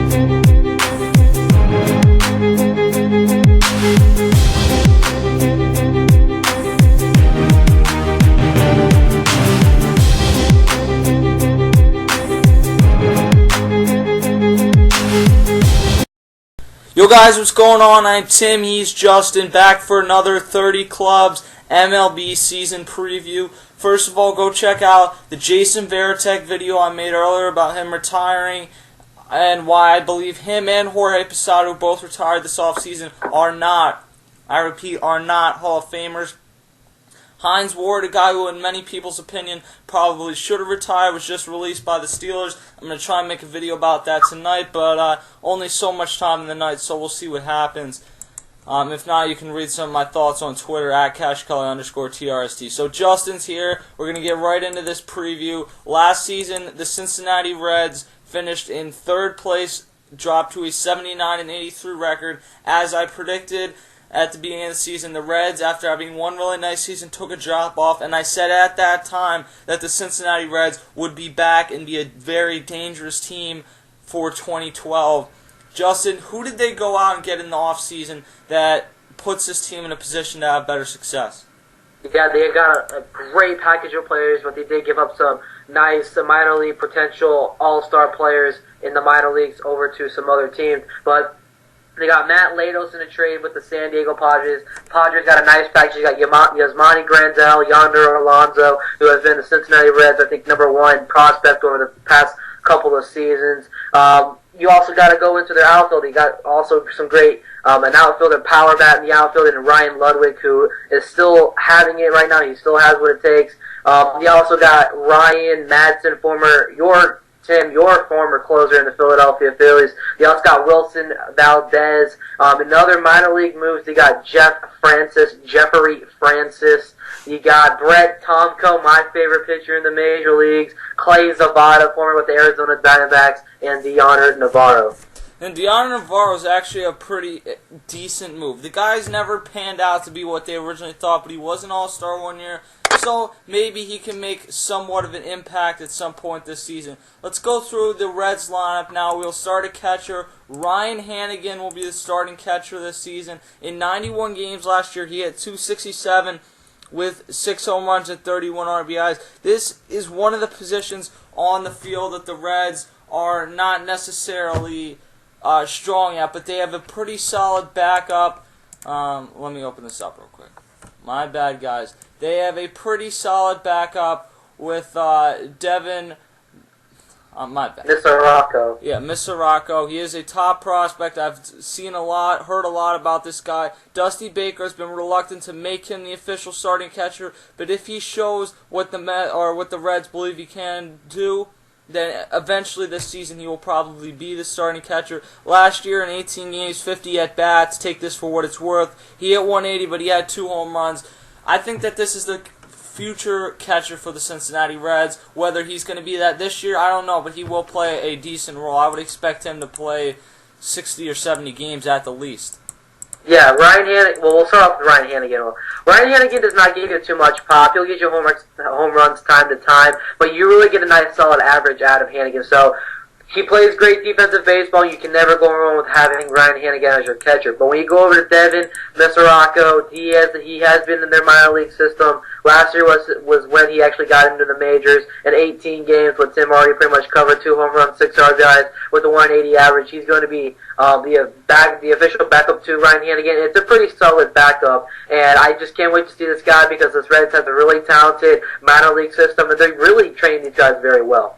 Yo guys, what's going on? I'm Tim, he's Justin, back for another 30 Clubs MLB season preview. First of all, go check out the Jason Varitek video I made earlier about him retiring and why I believe him and Jorge Posada, who both retired this offseason, are not, I repeat, are not Hall of Famers. Hines Ward, a guy who in many people's opinion probably should have retired, was just released by the Steelers. I'm going to try and make a video about that tonight, but only so much time in the night, so we'll see what happens. If not, you can read some of my thoughts on Twitter at @CashColor_TRST. So Justin's here. We're going to get right into this preview. Last season, the Cincinnati Reds finished in third place, dropped to a 79-83 record. As I predicted at the beginning of the season, the Reds, after having one really nice season, took a drop off, and I said at that time that the Cincinnati Reds would be back and be a very dangerous team for 2012. Justin, who did they go out and get in the offseason that puts this team in a position to have better success? Yeah, they got a great package of players, but they did give up some nice minor league potential all-star players in the minor leagues over to some other teams, but they got Matt Latos in a trade with the San Diego Padres. Padres got a nice package. You got Yasmani Grandal, Yonder Alonso, who has been the Cincinnati Reds, I think, #1 prospect over the past couple of seasons. You also got to go into their outfield. You got also some great an outfielder, power bat in the outfield, and Ryan Ludwig, who is still having it right now. He still has what it takes. You also got Ryan Madsen, your former closer in the Philadelphia Phillies. You also got Wilson Valdez. In other minor league moves, they got Jeffrey Francis. You got Brett Tomko, my favorite pitcher in the major leagues. Clay Zavada, former with the Arizona Diamondbacks, and Deoner Navarro. And Deoner Navarro is actually a pretty decent move. The guy's never panned out to be what they originally thought, but he was an all-star one year, so maybe he can make somewhat of an impact at some point this season. Let's go through the Reds lineup now. We'll start at catcher. Ryan Hanigan will be the starting catcher this season. In 91 games last year, he had .267 with 6 home runs and 31 RBIs. This is one of the positions on the field that the Reds are not necessarily strong at, but they have a pretty solid backup. Let me open this up real quick. My bad, guys. They have a pretty solid backup with Devin. My bad. Mr. Rocco. Yeah, Mr. Rocco. He is a top prospect. I've seen a lot, heard a lot about this guy. Dusty Baker has been reluctant to make him the official starting catcher, but if he shows what the Reds believe he can do, then eventually this season he will probably be the starting catcher. Last year in 18 games, 50 at-bats. Take this for what it's worth. He hit 180, but he had 2 home runs. I think that this is the future catcher for the Cincinnati Reds. Whether he's going to be that this year, I don't know, but he will play a decent role. I would expect him to play 60 or 70 games at the least. Yeah, Ryan Hanigan. Well, we'll start off with Ryan Hanigan. Ryan Hanigan does not give you too much pop. He'll get you home runs time to time, but you really get a nice solid average out of Hanigan. So he plays great defensive baseball. You can never go wrong with having Ryan Hanigan as your catcher. But when you go over to Devin Mesoraco, he has been in their minor league system. Last year was when he actually got into the majors. In 18 games, with Tim already pretty much covered, 2 home runs, 6 RBIs with a 180 average. He's going to be the official backup to Ryan Hanigan. It's a pretty solid backup, and I just can't wait to see this guy because this Reds has a really talented minor league system, and they really train these guys very well.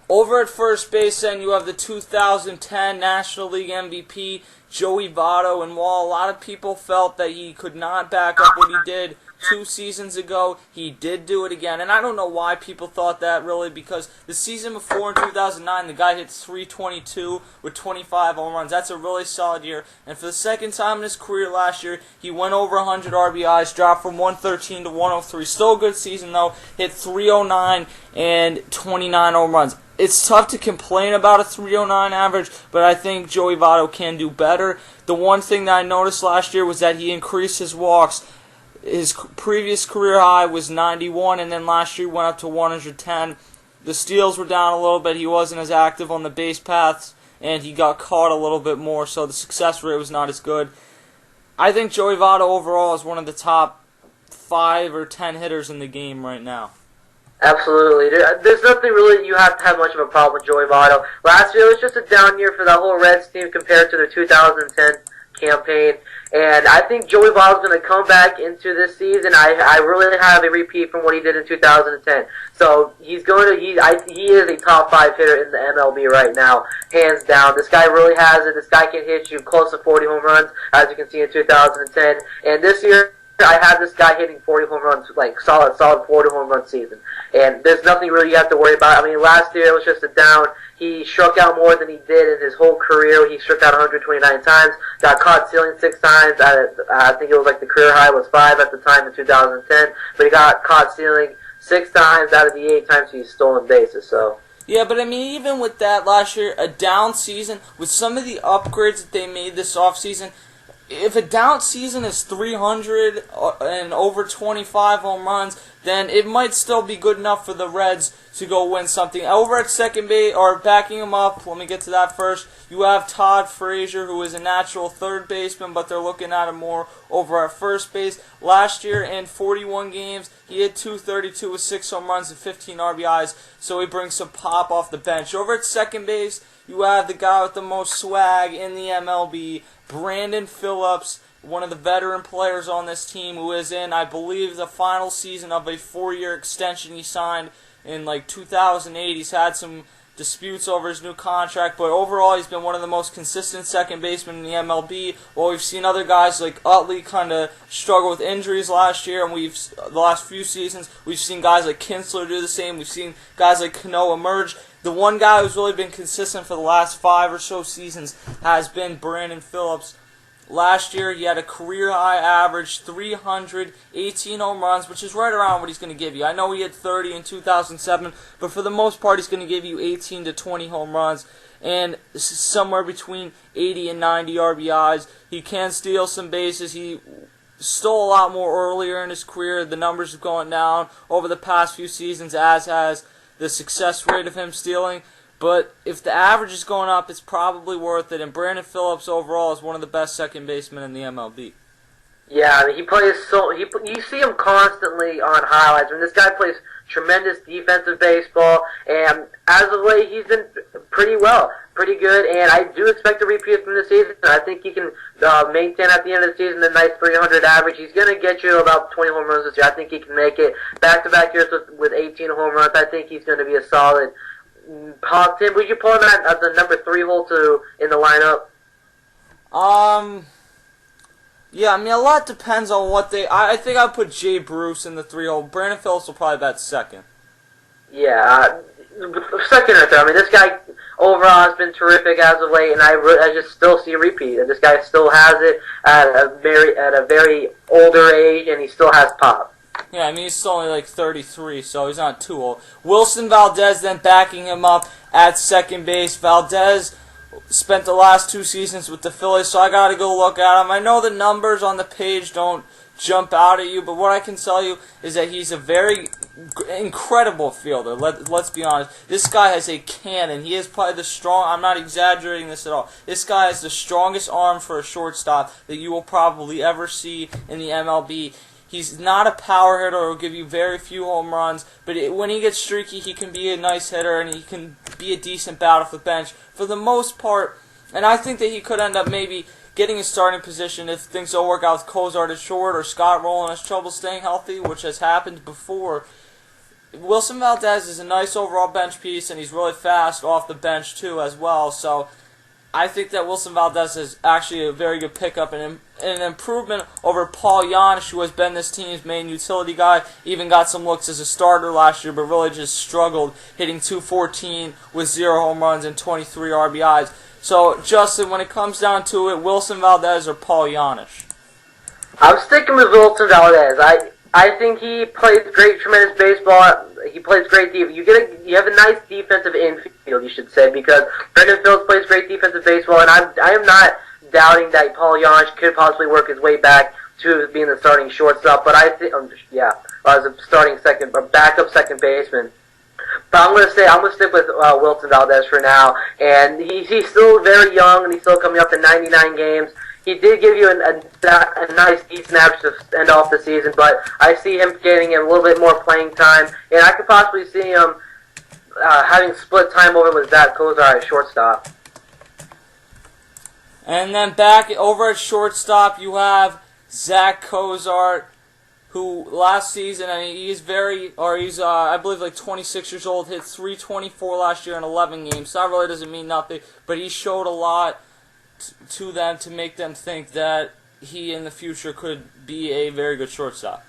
Over at first base, then, you have the 2010 National League MVP, Joey Votto, and while a lot of people felt that he could not back up what he did 2 seasons ago, he did do it again. And I don't know why people thought that, really, because the season before in 2009, the guy hit .322 with 25 home runs. That's a really solid year. And for the second time in his career last year, he went over 100 RBIs, dropped from 113 to 103. Still a good season, though. Hit .309 and 29 home runs. It's tough to complain about a .309 average, but I think Joey Votto can do better. The one thing that I noticed last year was that he increased his walks. His previous career high was 91, and then last year went up to 110. The steals were down a little bit. He wasn't as active on the base paths and he got caught a little bit more, so the success rate was not as good. I think Joey Votto overall is one of the top 5 or 10 hitters in the game right now. Absolutely. There's nothing really you have to have much of a problem with Joey Votto. Last year was just a down year for the whole Reds team compared to their 2010 campaign. And I think Joey Votto's going to come back into this season. I really have a repeat from what he did in 2010. So he is a top 5 hitter in the MLB right now, hands down. This guy really has it. This guy can hit you close to 40 home runs, as you can see in 2010. And this year, I had this guy hitting 40 home runs, like solid 40 home run season. And there's nothing really you have to worry about. I mean, last year it was just a down. He struck out more than he did in his whole career. He struck out 129 times, got caught stealing 6 times. I think it was like the career high was 5 at the time in 2010. But he got caught stealing 6 times out of the 8 times he's stolen bases. So. Yeah, but I mean, even with that last year, a down season, with some of the upgrades that they made this offseason, if a down season is 300 and over 25 home runs, then it might still be good enough for the Reds to go win something. Over at second base, or backing him up, let me get to that first, you have Todd Frazier, who is a natural third baseman, but they're looking at him more over at first base. Last year, in 41 games, he hit .232 with 6 home runs and 15 RBIs, so he brings some pop off the bench. Over at second base, you have the guy with the most swag in the MLB, Brandon Phillips, one of the veteran players on this team, who is in, I believe, the final season of a 4-year extension he signed in like 2008. He's had some disputes over his new contract, but overall he's been one of the most consistent second basemen in the MLB. Well, we've seen other guys like Utley kind of struggle with injuries last year, and the last few seasons we've seen guys like Kinsler do the same. We've seen guys like Cano emerge. The one guy who's really been consistent for the last 5 or so seasons has been Brandon Phillips. Last year, he had a career-high average, 318 home runs, which is right around what he's going to give you. I know he had 30 in 2007, but for the most part, he's going to give you 18 to 20 home runs, and somewhere between 80 and 90 RBIs. He can steal some bases. He stole a lot more earlier in his career. The numbers have gone down over the past few seasons, as has the success rate of him stealing. But if the average is going up, it's probably worth it. And Brandon Phillips overall is one of the best second basemen in the MLB. Yeah, I mean, he plays you see him constantly on highlights. I mean, this guy plays tremendous defensive baseball, and as of late, he's been pretty good. And I do expect a repeat from the season. I think he can maintain at the end of the season a nice 300 average. He's going to get you about 20 home runs this year. I think he can make it back-to-back years with 18 home runs. I think he's going to be a solid. Tim, would you pull him at the number 3 hole in the lineup? Yeah, I mean, a lot depends on what they... I think I'd put Jay Bruce in the 3 hole. Brandon Phillips will probably bat second. Yeah, second or third. I mean, this guy overall has been terrific as of late, and I just still see a repeat. This guy still has it at a very older age, and he still has pop. Yeah, I mean, he's still only like 33, so he's not too old. Wilson Valdez then backing him up at second base. Valdez spent the last 2 seasons with the Phillies, so I got to go look at him. I know the numbers on the page don't jump out at you, but what I can tell you is that he's a very incredible fielder. Let's be honest. This guy has a cannon. He is probably I'm not exaggerating this at all. This guy has the strongest arm for a shortstop that you will probably ever see in the MLB. He's not a power hitter or will give you very few home runs, but when he gets streaky, he can be a nice hitter and he can be a decent bat off the bench for the most part. And I think that he could end up maybe getting a starting position if things don't work out with Cozart at short or Scott Rowland has trouble staying healthy, which has happened before. Wilson Valdez is a nice overall bench piece, and he's really fast off the bench too as well. So I think that Wilson Valdez is actually a very good pickup and an improvement over Paul Janisch, who has been this team's main utility guy. Even got some looks as a starter last year, but really just struggled, hitting .214 with 0 home runs and 23 RBIs. So, Justin, when it comes down to it, Wilson Valdez or Paul Janisch? I'm sticking with Wilson Valdez. I think he plays great, tremendous baseball. He plays great defense. You have a nice defensive infield, you should say, because Brandon Phillips plays great defensive baseball, and I am not doubting that Paul Janisch could possibly work his way back to being the starting shortstop. But I think, as a starting second or backup second baseman. But I'm gonna stick with Wilson Valdez for now, and he's still very young, and he's still coming up to 99 games. He did give you a nice decent average to end off the season, but I see him getting a little bit more playing time, and I could possibly see him having split time over with Zach Kozar at shortstop. And then back over at shortstop, you have Zach Kozar, who last season, I mean, he's I believe like 26 years old, hit .324 last year in 11 games. So that really doesn't mean nothing, but he showed a lot to them to make them think that he in the future could be a very good shortstop.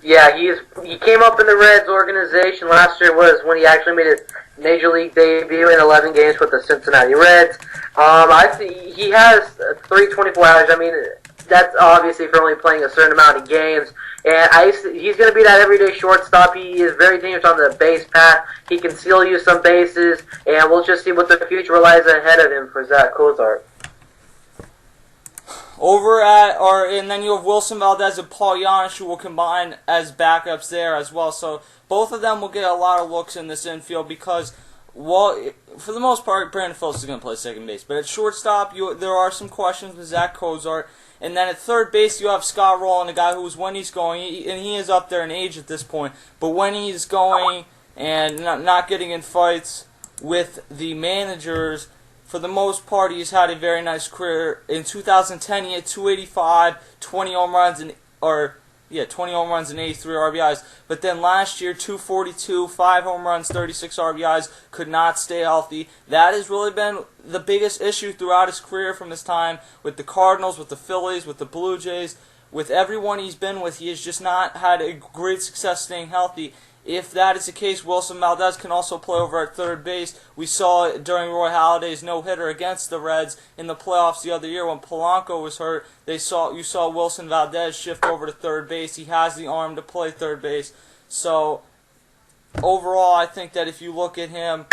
Yeah, he came up in the Reds organization last year was when he actually made his major league debut in 11 games with the Cincinnati Reds. I see he has .324 average. I mean, that's obviously for only playing a certain amount of games. And he's going to be that everyday shortstop. He is very dangerous on the base path. He can steal you some bases, and we'll just see what the future lies ahead of him for Zach Kozar. And then you have Wilson Valdez and Paul Yanish, who will combine as backups there as well. So both of them will get a lot of looks in this infield because, well, for the most part, Brandon Phillips is going to play second base. But at shortstop, there are some questions with Zach Kozar. And then at third base, you have Scott Rowland, a guy who's when he's going, and he is up there in age at this point, but when he's going and not getting in fights with the managers, for the most part, he's had a very nice career. In 2010, he had 285, 20 home runs, and 83 RBIs. But then last year, 242, 5 home runs, 36 RBIs, could not stay healthy. That has really been the biggest issue throughout his career from his time with the Cardinals, with the Phillies, with the Blue Jays. With everyone he's been with, he has just not had a great success staying healthy. If that is the case, Wilson Valdez can also play over at third base. We saw it during Roy Halladay's no-hitter against the Reds in the playoffs the other year when Polanco was hurt. You saw Wilson Valdez shift over to third base. He has the arm to play third base. So overall, I think that if you look at him,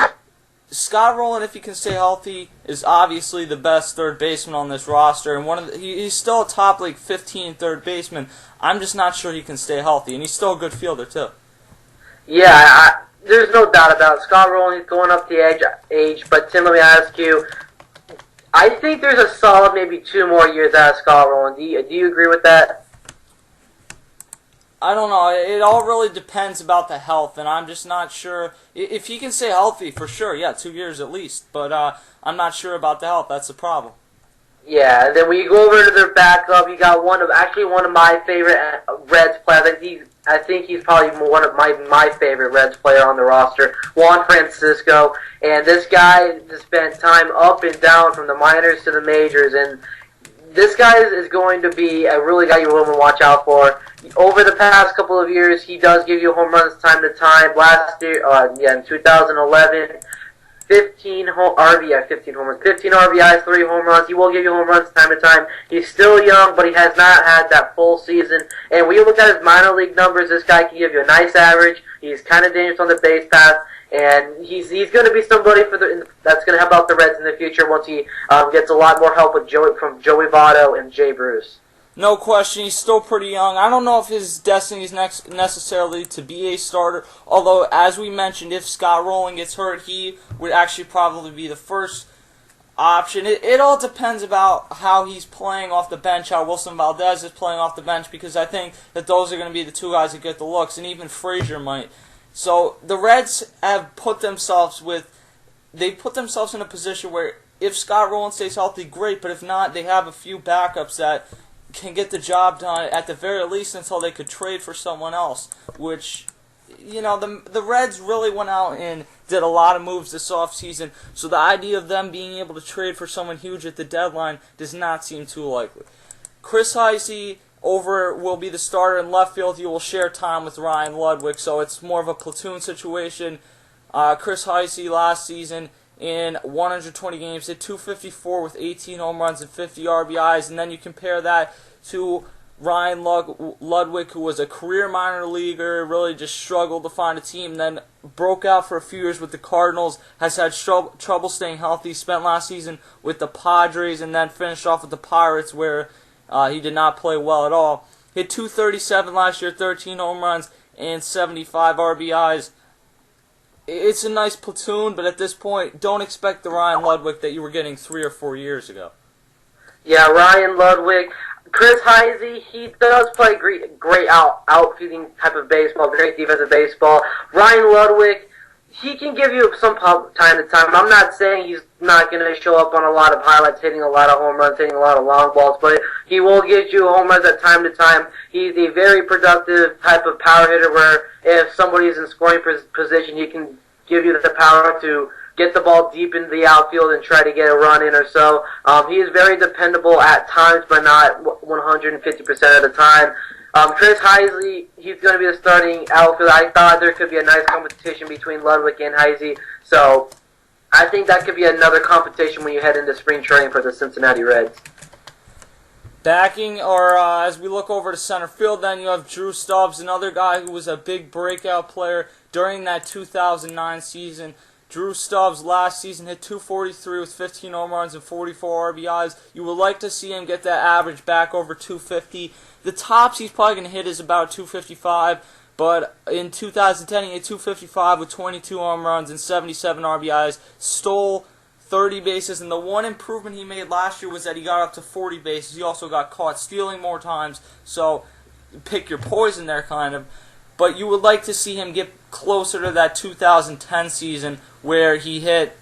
Scott Rowland, if he can stay healthy, is obviously the best third baseman on this roster, and he's still a top 15 third baseman. I'm just not sure he can stay healthy, and he's still a good fielder too. Yeah, there's no doubt about it. Scott Rowland is going up the age, but Tim, let me ask you, I think there's a solid maybe 2 more years out of Scott Rowland. Do you agree with that? I don't know. It all really depends about the health, and I'm just not sure. If he can stay healthy, for sure, yeah, 2 years at least. But I'm not sure about the health. That's the problem. Yeah, and then when you go over to their backup, you got one of my favorite Reds players. I think he's probably one of my favorite Reds player on the roster, Juan Francisco. And this guy has spent time up and down from the minors to the majors, and this guy is going to be a really guy you want to watch out for. Over the past couple of years, he does give you home runs time to time. Last year, in 2011, 15 RBIs, 3 home runs. He will give you home runs time to time. He's still young, but he has not had that full season. And when you look at his minor league numbers, this guy can give you a nice average. He's kind of dangerous on the base path, and he's going to be somebody that's going to help out the Reds in the future once he gets a lot more help with from Joey Votto and Jay Bruce. No question, he's still pretty young. I don't know if his destiny is necessarily to be a starter, although, as we mentioned, if Scott Rowland gets hurt, he would actually probably be the first option. It all depends about how he's playing off the bench, how Wilson Valdez is playing off the bench, because I think that those are going to be the 2 guys that get the looks, and even Frazier might. So the Reds have put themselves in a position where if Scott Rowland stays healthy, great, but if not, they have a few backups that can get the job done at the very least until they could trade for someone else, which, the Reds really went out and did a lot of moves this offseason, so the idea of them being able to trade for someone huge at the deadline does not seem too likely. Chris Heisey will be the starter in left field. He will share time with Ryan Ludwig, so it's more of a platoon situation. Chris Heisey last season in 120 games, hit .254 with 18 home runs and 50 RBIs, and then you compare that to Ryan Ludwig, who was a career minor leaguer, really just struggled to find a team, then broke out for a few years with the Cardinals, has had trouble staying healthy, spent last season with the Padres, and then finished off with the Pirates, where he did not play well at all. Hit .237 last year, 13 home runs, and 75 RBIs. it's a nice platoon, but at this point, don't expect the Ryan Ludwig that you were getting 3 or 4 years ago. Yeah, Ryan Ludwig. Chris Heisey, he does play great outfielding type of baseball, great defensive baseball. Ryan Ludwig, he can give you some time to time. I'm not saying he's not going to show up on a lot of highlights, hitting a lot of home runs, hitting a lot of long balls, but he will get you home runs at time to time. He's a very productive type of power hitter where if somebody's in scoring position, he can give you the power to get the ball deep into the outfield and try to get a run in or so. He is very dependable at times, but not 150% of the time. Chris Heisey, he's going to be the starting outfielder. I thought there could be a nice competition between Ludwig and Heisey, so I think that could be another competition when you head into spring training for the Cincinnati Reds. Backing, or as we look over to center field, then you have Drew Stubbs, another guy who was a big breakout player during that 2009 season. Drew Stubbs last season hit .243 with 15 home runs and 44 RBIs. You would like to see him get that average back over .250. The tops he's probably going to hit is about .255, but in 2010 he hit .255 with 22 home runs and 77 RBIs, stole 30 bases, and the one improvement he made last year was that he got up to 40 bases. He also got caught stealing more times, so pick your poison there kind of. But you would like to see him get closer to that 2010 season where he hit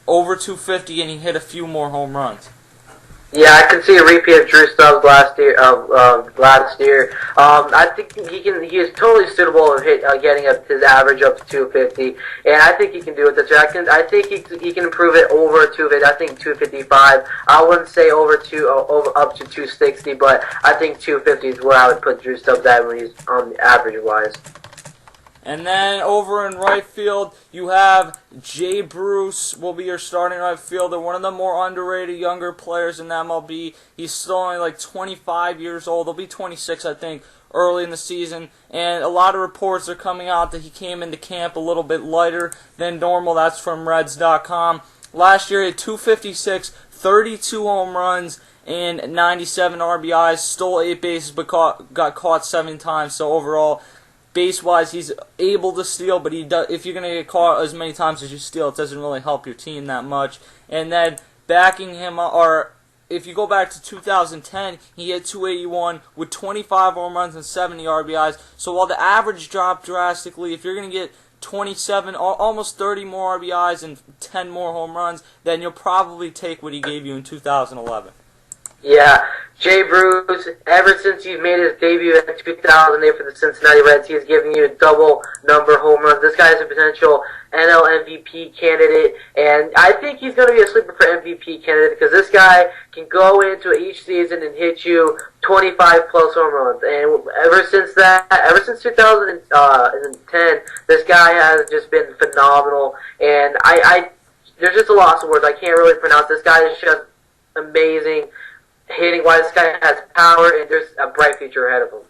over .250 and he hit a few more home runs. Yeah, I can see a repeat of Drew Stubbs last year. I think he is totally suitable of getting his average up to .250, and I think he can do it. I think he can improve it over .250. I think .255. I wouldn't say up to .260, but I think .250 is where I would put Drew Stubbs at when he's on average wise. And then over in right field, you have Jay Bruce will be your starting right fielder, one of the more underrated younger players in MLB. He's still only like 25 years old. He'll be 26, I think, early in the season. And a lot of reports are coming out that he came into camp a little bit lighter than normal. That's from Reds.com. Last year he had .256, 32 home runs, and 97 RBIs, stole 8 bases, but got caught 7 times. So overall, base-wise, he's able to steal, but if you're going to get caught as many times as you steal, it doesn't really help your team that much. And then backing him, or if you go back to 2010, he had .281 with 25 home runs and 70 RBIs. So while the average dropped drastically, if you're going to get 27, almost 30 more RBIs and 10 more home runs, then you'll probably take what he gave you in 2011. Yeah, Jay Bruce, ever since he made his debut in 2008 for the Cincinnati Reds, he has given you a double number of home runs. This guy is a potential NL MVP candidate, and I think he's going to be a sleeper for MVP candidate because this guy can go into each season and hit you 25 plus home runs. And ever since 2010, this guy has just been phenomenal. And there's just a loss of words. I can't really pronounce. This guy is just amazing. Hitting wise, this guy has power, and there's a bright future ahead of him.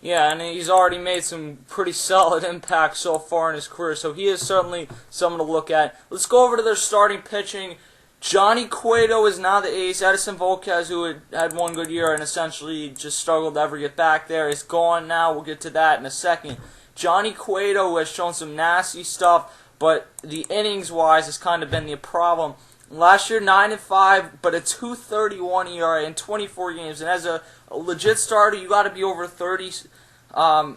Yeah, and he's already made some pretty solid impacts so far in his career, so he is certainly someone to look at. Let's go over to their starting pitching. Johnny Cueto is now the ace. Edison Volquez, who had one good year and essentially just struggled to ever get back there, is gone now. We'll get to that in a second. Johnny Cueto, who has shown some nasty stuff, but the innings-wise has kind of been the problem. Last year, 9-5, but a .231 ERA in 24 games. And as a legit starter, you got to be over 30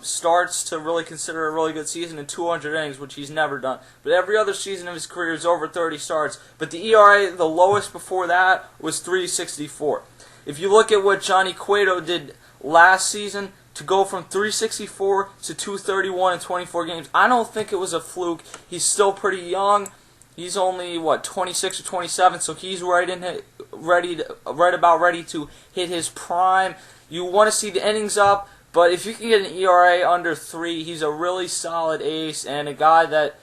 starts to really consider a really good season in 200 innings, which he's never done. But every other season of his career is over 30 starts. But the ERA, the lowest before that, was .364. If you look at what Johnny Cueto did last season, to go from .364 to .231 in 24 games, I don't think it was a fluke. He's still pretty young. He's only 26 or 27, so he's right about ready to hit his prime. You want to see the innings up, but if you can get an ERA under 3, he's a really solid ace and a guy that,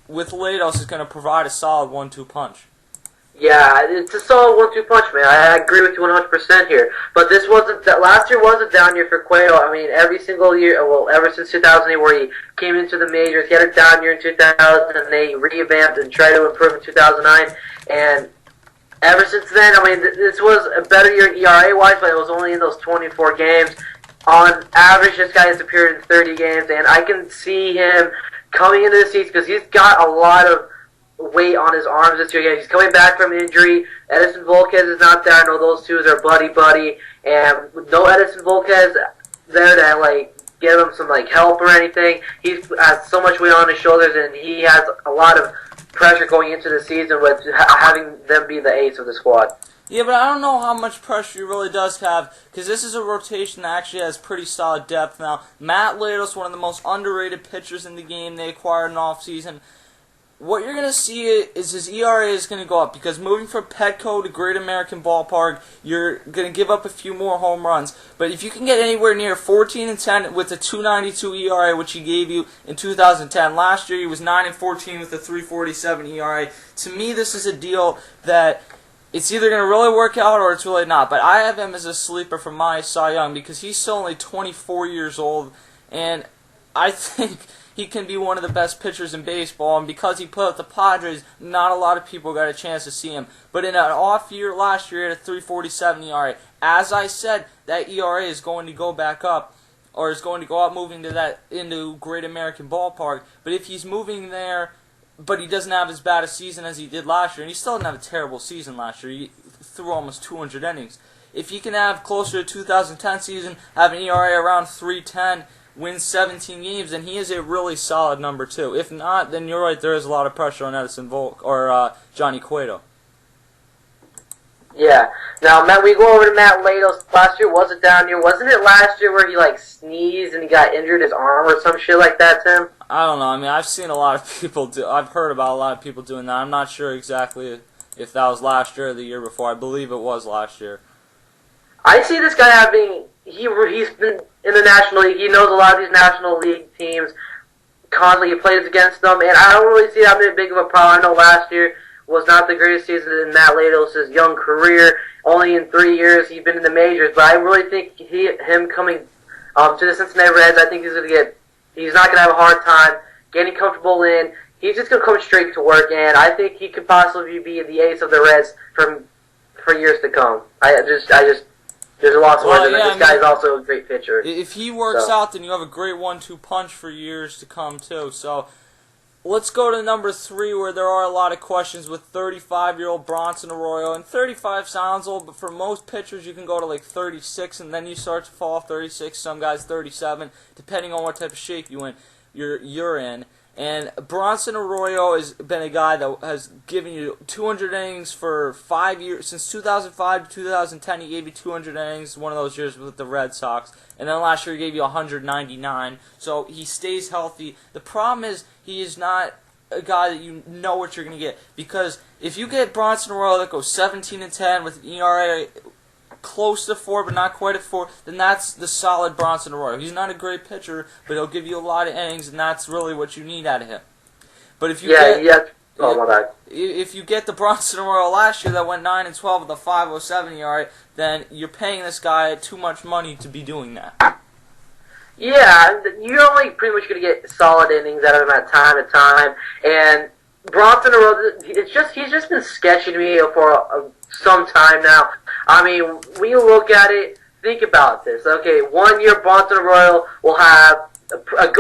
with Latos, is going to provide a solid 1-2 punch. Yeah, it's a solid 1-2 punch, man. I agree with you 100% here. But last year was a down year for Cueto. I mean, every single year, well, ever since 2008 where he came into the majors, he had a down year in 2000, and they revamped and tried to improve in 2009. And ever since then, I mean, this was a better year ERA-wise, but it was only in those 24 games. On average, this guy has appeared in 30 games, and I can see him coming into the season, because he's got a lot of weight on his arms this year. He's coming back from injury. Edison Volquez is not there. I know those two are buddy, and with no Edison Volquez there to like give him some like help or anything. He has so much weight on his shoulders, and he has a lot of pressure going into the season with having them be the ace of the squad. Yeah, but I don't know how much pressure he really does have, because this is a rotation that actually has pretty solid depth now. Matt Latos, one of the most underrated pitchers in the game, they acquired in offseason. What you're going to see is his ERA is going to go up, because moving from Petco to Great American Ballpark, you're going to give up a few more home runs. But if you can get anywhere near 14-10 with a 2.92 ERA, which he gave you in 2010, last year he was 9-14 with a 3.47 ERA. To me, this is a deal that it's either going to really work out or it's really not. But I have him as a sleeper for my Cy Young, because he's still only 24 years old, and I think he can be one of the best pitchers in baseball, and because he put up the Padres, not a lot of people got a chance to see him. But in an off year last year, he had a 3.47 ERA. As I said, that ERA is going to go back up, or is going to go up moving to into Great American Ballpark. But if he's moving there, but he doesn't have as bad a season as he did last year, and he still didn't have a terrible season last year. He threw almost 200 innings. If he can have closer to 2010 season, have an ERA around 3.10, wins 17 games, then he is a really solid number 2. If not, then you're right, there is a lot of pressure on Edison Volk or Johnny Cueto. Yeah. Now, Matt, we go over to Matt Latos. Last year was a down year. Wasn't it last year where he like sneezed and he got injured his arm or some shit like that, Tim? I don't know. I mean, I've seen a lot of people do. I've heard about a lot of people doing that. I'm not sure exactly if that was last year or the year before. I believe it was last year. I see this guy having. He's been in the National League. He knows a lot of these National League teams. Constantly he plays against them, and I don't really see that big of a problem. I know last year was not the greatest season in Matt Latos' young career. Only in 3 years he's been in the majors, but I really think him coming to the Cincinnati Reds, I think he's not going to have a hard time getting comfortable in. He's just going to come straight to work, and I think he could possibly be the ace of the Reds for years to come. There's a lot to learn. This guy's also a great pitcher. If he works out, then you have a great 1-2 punch for years to come, too. So let's go to number 3, where there are a lot of questions with 35-year-old Bronson Arroyo. And 35 sounds old, but for most pitchers, you can go to like 36, and then you start to fall off 36. Some guys 37, depending on what type of shape you're in. And Bronson Arroyo has been a guy that has given you 200 innings for 5 years. Since 2005 to 2010, he gave you 200 innings, one of those years with the Red Sox. And then last year he gave you 199. So he stays healthy. The problem is he is not a guy that you know what you're going to get. Because if you get Bronson Arroyo that goes 17-10 with an ERA close to 4, but not quite at 4, then that's the solid Bronson Arroyo. He's not a great pitcher, but he'll give you a lot of innings, and that's really what you need out of him. But if you if you get the Bronson Arroyo last year that went 9-12 with a 5.07 ERA, then you're paying this guy too much money to be doing that. Yeah, you're only pretty much going to get solid innings out of him at time to time, and Bronson Arroyo, he's just been sketchy to me for some time now. I mean, when you look at it, think about this. Okay, 1 year Bronson Arroyo will have an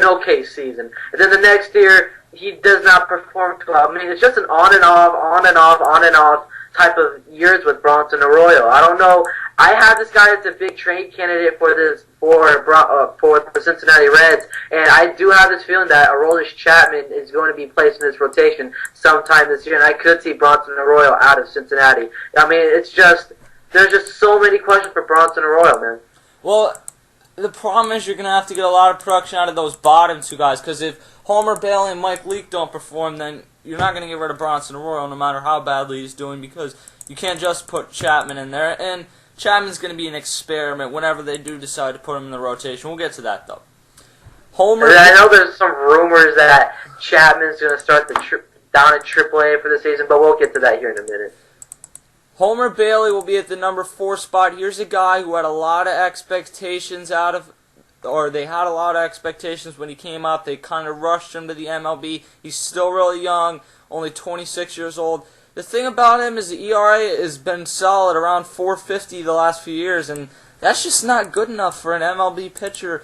okay season, and then the next year he does not perform well. I mean, it's just an on and off type of years with Bronson Arroyo. I don't know. I have this guy as a big trade candidate for the Cincinnati Reds, and I do have this feeling that Aroldis Chapman is going to be placed in this rotation sometime this year, and I could see Bronson Arroyo out of Cincinnati. I mean, there's just so many questions for Bronson Arroyo, man. Well, the problem is you're going to have to get a lot of production out of those bottom 2 guys, because if Homer Bailey and Mike Leake don't perform, then you're not going to get rid of Bronson Arroyo no matter how badly he's doing, because you can't just put Chapman in there, and Chapman's going to be an experiment whenever they do decide to put him in the rotation. We'll get to that, though. I know there's some rumors that Chapman's going to start down at AAA for the season, but we'll get to that here in a minute. Homer Bailey will be at the number 4 spot. Here's a guy who had a lot of expectations they had a lot of expectations when he came up. They kind of rushed him to the MLB. He's still really young, only 26 years old. The thing about him is the ERA has been solid around 4.50 the last few years, and that's just not good enough for an MLB pitcher.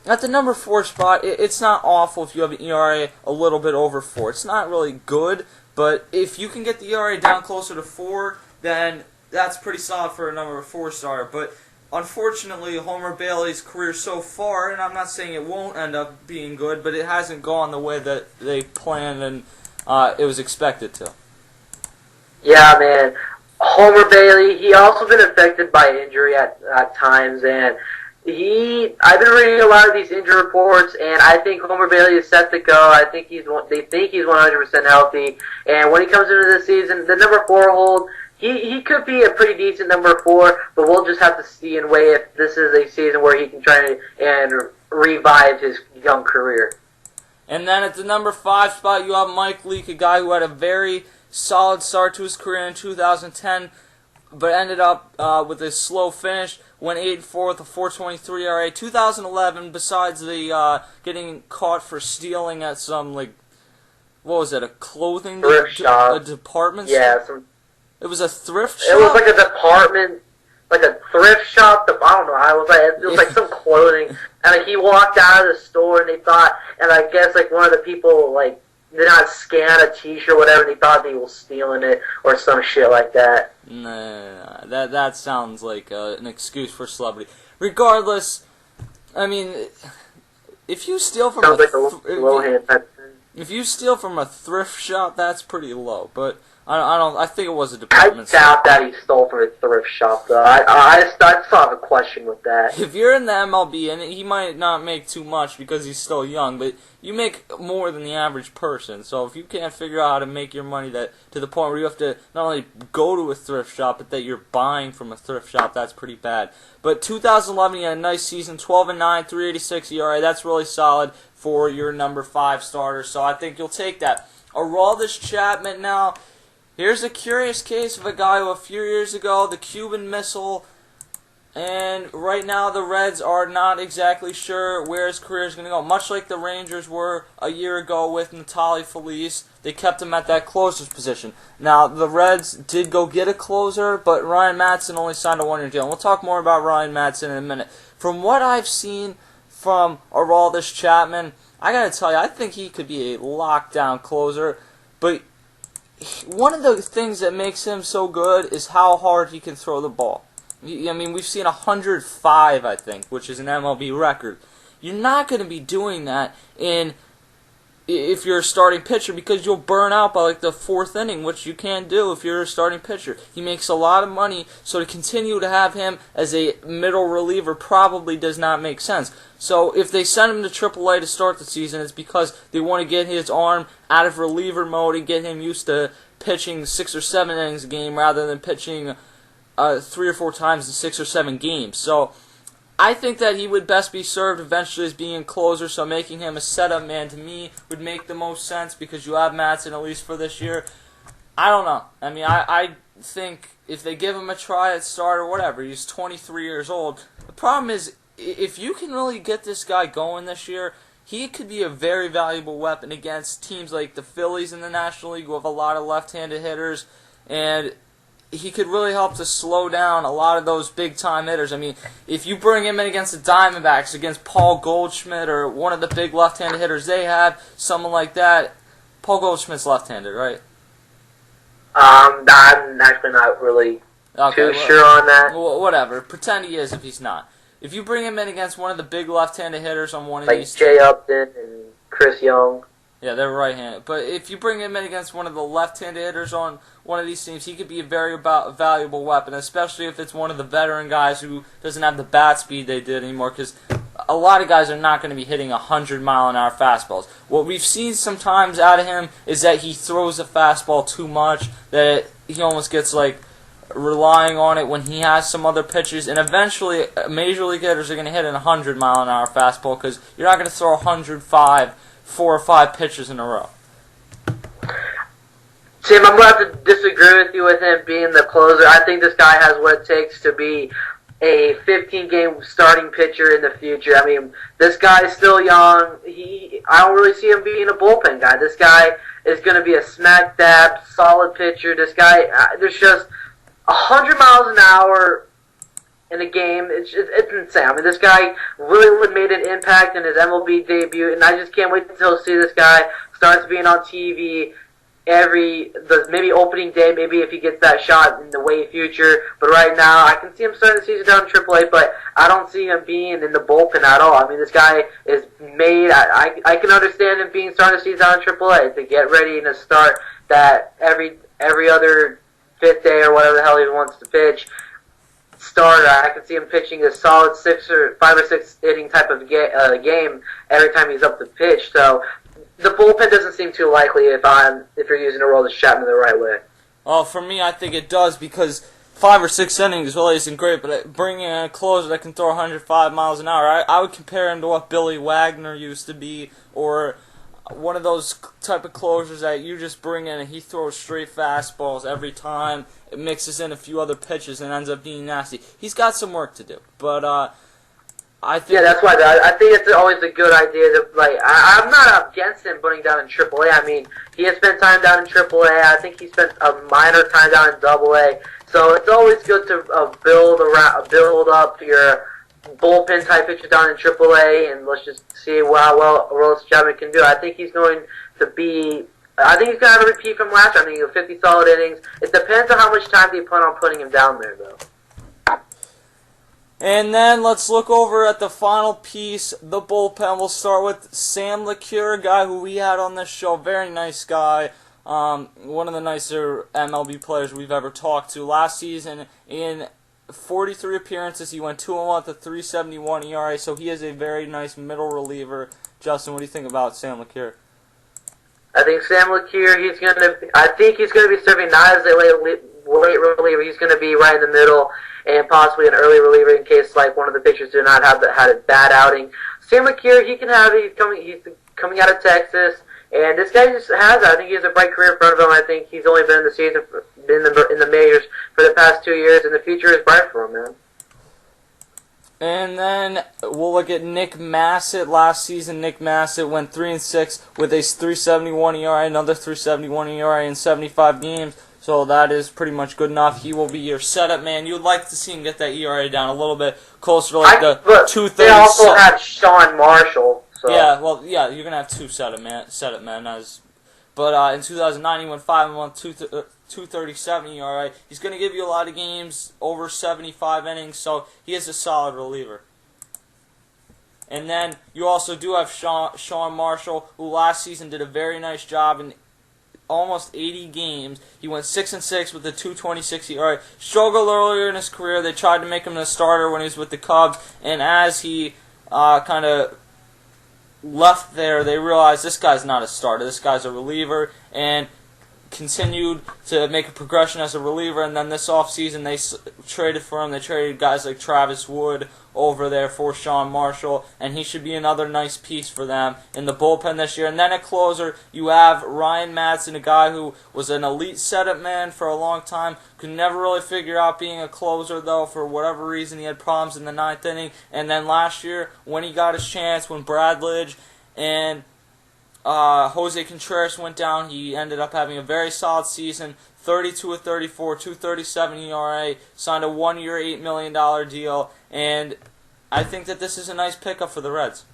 At the number 4 spot, it's not awful if you have an ERA a little bit over 4. It's not really good, but if you can get the ERA down closer to 4, then that's pretty solid for a number 4 starter. But unfortunately, Homer Bailey's career so far, and I'm not saying it won't end up being good, but it hasn't gone the way that they planned and it was expected to. Yeah, man. Homer Bailey, he also been affected by injury at times, and I've been reading a lot of these injury reports, and I think Homer Bailey is set to go. They think he's 100% healthy, and when he comes into this season, the number 4 hold, he could be a pretty decent number 4, but we'll just have to see and weigh if this is a season where he can try and revive his young career. And then at the number 5 spot, you have Mike Leake, a guy who had a very solid start to his career in 2010, but ended up with a slow finish. Went 8-4 with a 4.23 ERA. 2011, besides the getting caught for stealing at some, like, what was it, a clothing shop, a department store? Yeah, it was a thrift shop. It was like a department, like a thrift shop. I don't know. It was like some clothing, and like he walked out of the store, and they thought, and I guess like one of the people like did not scan a T-shirt or whatever, and they thought they were stealing it or some shit like that. Nah, that sounds like an excuse for celebrity. Regardless, I mean, if you steal from if you steal from a thrift shop, that's pretty low. But I think it was a department store. I doubt that he stole from a thrift shop, though. I still have a question with that. If you're in the MLB, and he might not make too much because he's still young, but you make more than the average person. So if you can't figure out how to make your money to the point where you have to not only go to a thrift shop, but that you're buying from a thrift shop, that's pretty bad. But 2011, he had a nice season, 12-9, 3.86 ERA. That's really solid for your number 5 starter. So I think you'll take that. Aroldis Chapman now. Here's a curious case of a guy who a few years ago, the Cuban Missile, and right now the Reds are not exactly sure where his career is going to go. Much like the Rangers were a year ago with Natali Felice, they kept him at that closer's position. Now, the Reds did go get a closer, but Ryan Madson only signed a 1-year deal. And we'll talk more about Ryan Madson in a minute. From what I've seen from Aroldis Chapman, I got to tell you, I think he could be a lockdown closer, but one of the things that makes him so good is how hard he can throw the ball. I mean, we've seen 105, I think, which is an MLB record. You're not going to be doing that if you're a starting pitcher because you'll burn out by like the 4th inning, which you can't do if you're a starting pitcher. He makes a lot of money, so to continue to have him as a middle reliever probably does not make sense. So if they send him to AAA to start the season, it's because they want to get his arm out of reliever mode and get him used to pitching 6 or 7 innings a game rather than pitching 3 or 4 times in 6 or 7 games. So I think that he would best be served eventually as being a closer, so making him a setup man to me would make the most sense because you have Madson at least for this year. I don't know. I mean, I think if they give him a try at start or whatever, he's 23 years old. The problem is, if you can really get this guy going this year, he could be a very valuable weapon against teams like the Phillies in the National League who have a lot of left-handed hitters, and he could really help to slow down a lot of those big-time hitters. I mean, if you bring him in against the Diamondbacks, against Paul Goldschmidt or one of the big left-handed hitters they have, someone like that. Paul Goldschmidt's left-handed, right? I'm actually not really too sure on that. Well, whatever. Pretend he is if he's not. If you bring him in against one of the big left-handed hitters on one of these... Like Jay Upton and Chris Young. Yeah, they're right-handed. But if you bring him in against one of the left-handed hitters on one of these teams, he could be a very valuable weapon, especially if it's one of the veteran guys who doesn't have the bat speed they did anymore, because a lot of guys are not going to be hitting 100-mile-an-hour fastballs. What we've seen sometimes out of him is that he throws the fastball too much, that he almost gets like relying on it when he has some other pitches, and eventually major league hitters are going to hit an 100-mile-an-hour fastball because you're not going to throw 105 4 or 5 pitches in a row. Tim, I'm going to have to disagree with you with him being the closer. I think this guy has what it takes to be a 15-game starting pitcher in the future. I mean, this guy is still young. I don't really see him being a bullpen guy. This guy is going to be a smack dab, solid pitcher. This guy, there's just 100 miles an hour in a game. It's insane. I mean, this guy really made an impact in his MLB debut, and I just can't wait until see this guy starts being on TV maybe opening day, maybe if he gets that shot in the way future. But right now, I can see him starting the season down in AAA, but I don't see him being in the bullpen at all. I mean, this guy is made. I can understand him being starting the season down in AAA to get ready and to start that every other fifth day or whatever the hell he wants to pitch. Starter, I can see him pitching a solid 5 or 6 inning type of game every time he's up to pitch. So the bullpen doesn't seem too likely if you're using a Aroldis Chapman the right way. Oh, for me, I think it does because 5 or 6 innings really isn't great, but bringing in a closer that can throw 105 miles an hour, I would compare him to what Billy Wagner used to be, or one of those type of closers that you just bring in and he throws straight fastballs every time. It mixes in a few other pitches and ends up being nasty. He's got some work to do, but I think that's why I think it's always a good idea to I'm not against him putting down in AAA. I mean, he has spent time down in AAA. I think he spent a minor time down in AA. So it's always good to build up your bullpen type pitches down in AAA, and let's just see how well Aroldis Chapman can do. I think he's going to have a repeat from last year. I think he'll 50 solid innings. It depends on how much time they plan on putting him down there, though. And then let's look over at the final piece, the bullpen. We'll start with Sam LeCure, a guy who we had on this show. Very nice guy. One of the nicer MLB players we've ever talked to. Last season, in 43 appearances, he went 2-1 with a 3.71 ERA, so he is a very nice middle reliever. Justin, what do you think about Sam LeCure? I think Sam LeCure, he's going to be serving not as a late reliever. He's going to be right in the middle and possibly an early reliever in case one of the pitchers do not had a bad outing. Sam LeCure, he's coming out of Texas, and this guy I think he has a bright career in front of him. I think he's only been in the season, in the majors for the past 2 years, and the future is bright for him, man. And then we'll look at Nick Massett. Last season, Nick Massett went 3-6 with a 3.71 ERA, another 3.71 ERA in 75 games. So that is pretty much good enough. He will be your setup man. You'd like to see him get that ERA down a little bit closer to the 2.30. They also have Sean Marshall. So. Yeah, you're gonna have two setup men. But in 2009 he went 5-1, 2.37 ERA. He's gonna give you a lot of games over 75 innings, so he is a solid reliever. And then you also do have Sean Marshall, who last season did a very nice job in almost 80 games. He went 6-6 with a 2.26 ERA. Struggled earlier in his career. They tried to make him a starter when he was with the Cubs, and as he kind of left there, they realized this guy's not a starter. This guy's a reliever, and continued to make a progression as a reliever. And then this offseason, they traded for him. They traded guys like Travis Wood over there for Sean Marshall, and he should be another nice piece for them in the bullpen this year. And then at closer, you have Ryan Madson, a guy who was an elite setup man for a long time, could never really figure out being a closer, though. For whatever reason, he had problems in the 9th inning. And then last year, when he got his chance, when Brad Lidge and Jose Contreras went down, he ended up having a very solid season, 32 of 34, 2.37 ERA, signed a 1-year, $8 million deal, and I think that this is a nice pickup for the Reds.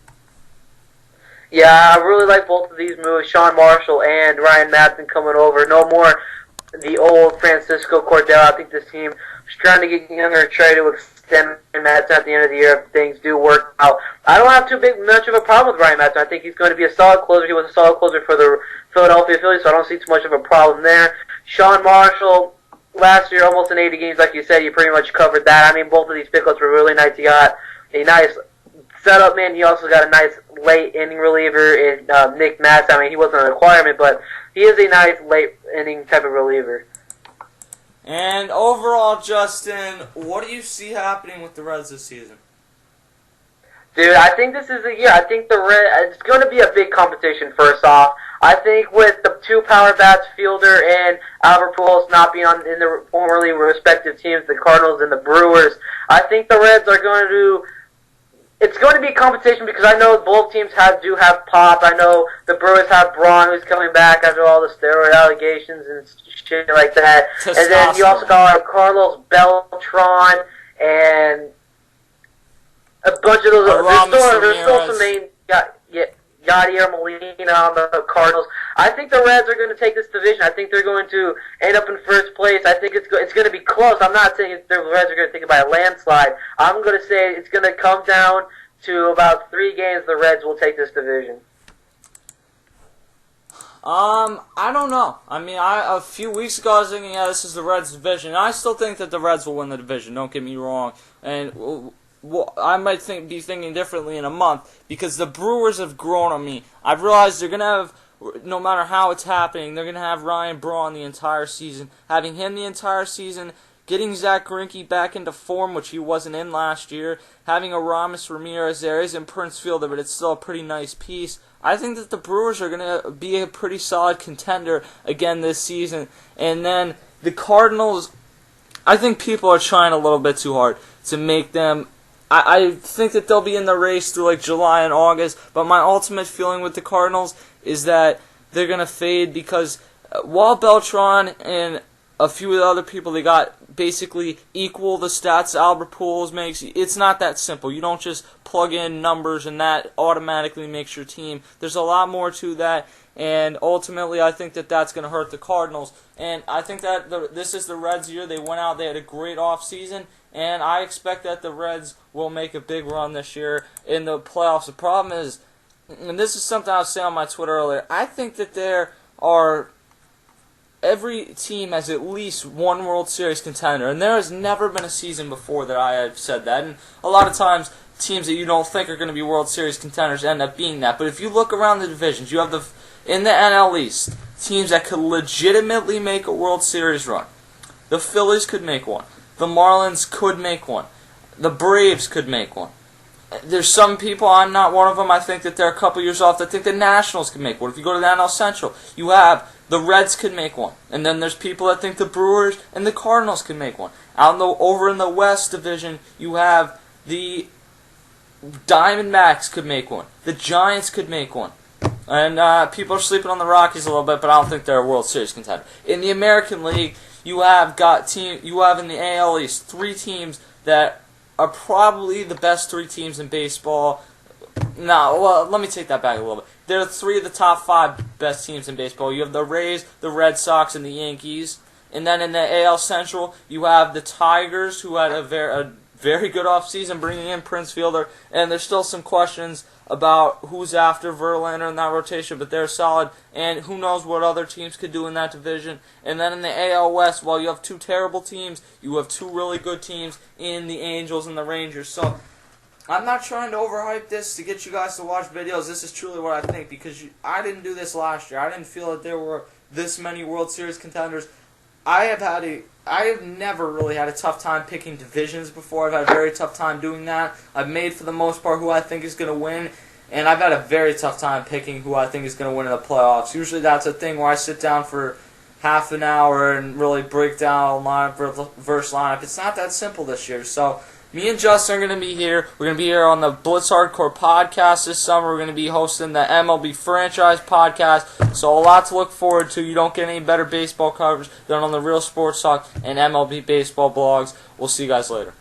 Yeah, I really like both of these moves, Sean Marshall and Ryan Madson coming over. No more the old Francisco Cordero. I think this team is trying to get younger and try to extend Madson at the end of the year if things do work out. I don't have much of a problem with Ryan Madson. I think he's going to be a solid closer. He was a solid closer for the Philadelphia Phillies, so I don't see too much of a problem there. Sean Marshall, last year, almost in 80 games, like you said, you pretty much covered that. I mean, both of these pickups were really nice. He got a nice setup man. He also got a nice late inning reliever in Nick Madson. I mean, he wasn't a requirement, but he is a nice late inning type of reliever. And overall, Justin, what do you see happening with the Reds this season? Dude, I think this is a year. I think it's going to be a big competition, first off. I think with the two power bats, Fielder and Albert Pujols not being in the formerly respective teams, the Cardinals and the Brewers, I think the Reds are going to... It's going to be competition because I know both teams do have pop. I know the Brewers have Braun, who's coming back after all the steroid allegations and shit like that. And then you also got Carlos Beltran and a bunch of those. There's still some names. Yadier Molina on the Cardinals. I think the Reds are going to take this division. I think they're going to end up in first place. I think it's going to be close. I'm not saying the Reds are going to take it by a landslide. I'm going to say it's going to come down to about 3 games. The Reds will take this division. I don't know. I mean, a few weeks ago I was thinking, yeah, this is the Reds' division. And I still think that the Reds will win the division. Don't get me wrong. And I might be thinking differently in a month because the Brewers have grown on me. I've realized they're going to have, no matter how it's happening, they're going to have Ryan Braun the entire season. Having him the entire season, getting Zach Greinke back into form, which he wasn't in last year, having a Ramos Ramirez there, isn't Prince Fielder, but it's still a pretty nice piece. I think that the Brewers are going to be a pretty solid contender again this season. And then the Cardinals, I think people are trying a little bit too hard to make them. I think that they'll be in the race through like July and August, but my ultimate feeling with the Cardinals is that they're going to fade because while Beltran and a few of the other people they got basically equal the stats Albert Pujols makes, it's not that simple. You don't just plug in numbers and that automatically makes your team. There's a lot more to that, and ultimately I think that that's going to hurt the Cardinals. And I think that this is the Reds' year. They went out, they had a great offseason, and I expect that the Reds will make a big run this year in the playoffs. The problem is, and this is something I was saying on my Twitter earlier, I think that every team has at least one World Series contender, and there has never been a season before that I have said that. And a lot of times, teams that you don't think are going to be World Series contenders end up being that. But if you look around the divisions, you have in the NL East, teams that could legitimately make a World Series run. The Phillies could make one. The Marlins could make one. The Braves could make one. There's some people, I'm not one of them, I think that they're a couple years off, that think the Nationals can make one. If you go to the NL Central, you have the Reds could make one. And then there's people that think the Brewers and the Cardinals can make one. Over in the West Division, you have the Diamondbacks could make one. The Giants could make one. And people are sleeping on the Rockies a little bit, but I don't think they're a World Series contender. In the American League, you have in the AL East 3 teams that are probably the best 3 teams in baseball. No, well, let me take that back a little bit. They're 3 of the top 5 best teams in baseball. You have the Rays, the Red Sox, and the Yankees. And then in the AL Central, you have the Tigers, who had a very good offseason, bringing in Prince Fielder. And there's still some questions about who's after Verlander in that rotation, but they're solid. And who knows what other teams could do in that division. And then in the AL West, while you have 2 terrible teams, you have 2 really good teams in the Angels and the Rangers. So I'm not trying to overhype this to get you guys to watch videos. This is truly what I think, because I didn't do this last year. I didn't feel that there were this many World Series contenders. I have never really had a tough time picking divisions before. I've had a very tough time doing that. I've made, for the most part, who I think is going to win, and I've had a very tough time picking who I think is going to win in the playoffs. Usually that's a thing where I sit down for half an hour and really break down lineup versus lineup. It's not that simple this year. So me and Justin are going to be here. We're going to be here on the Blitz Hardcore podcast this summer. We're going to be hosting the MLB Franchise podcast. So a lot to look forward to. You don't get any better baseball coverage than on the Real Sports Talk and MLB baseball blogs. We'll see you guys later.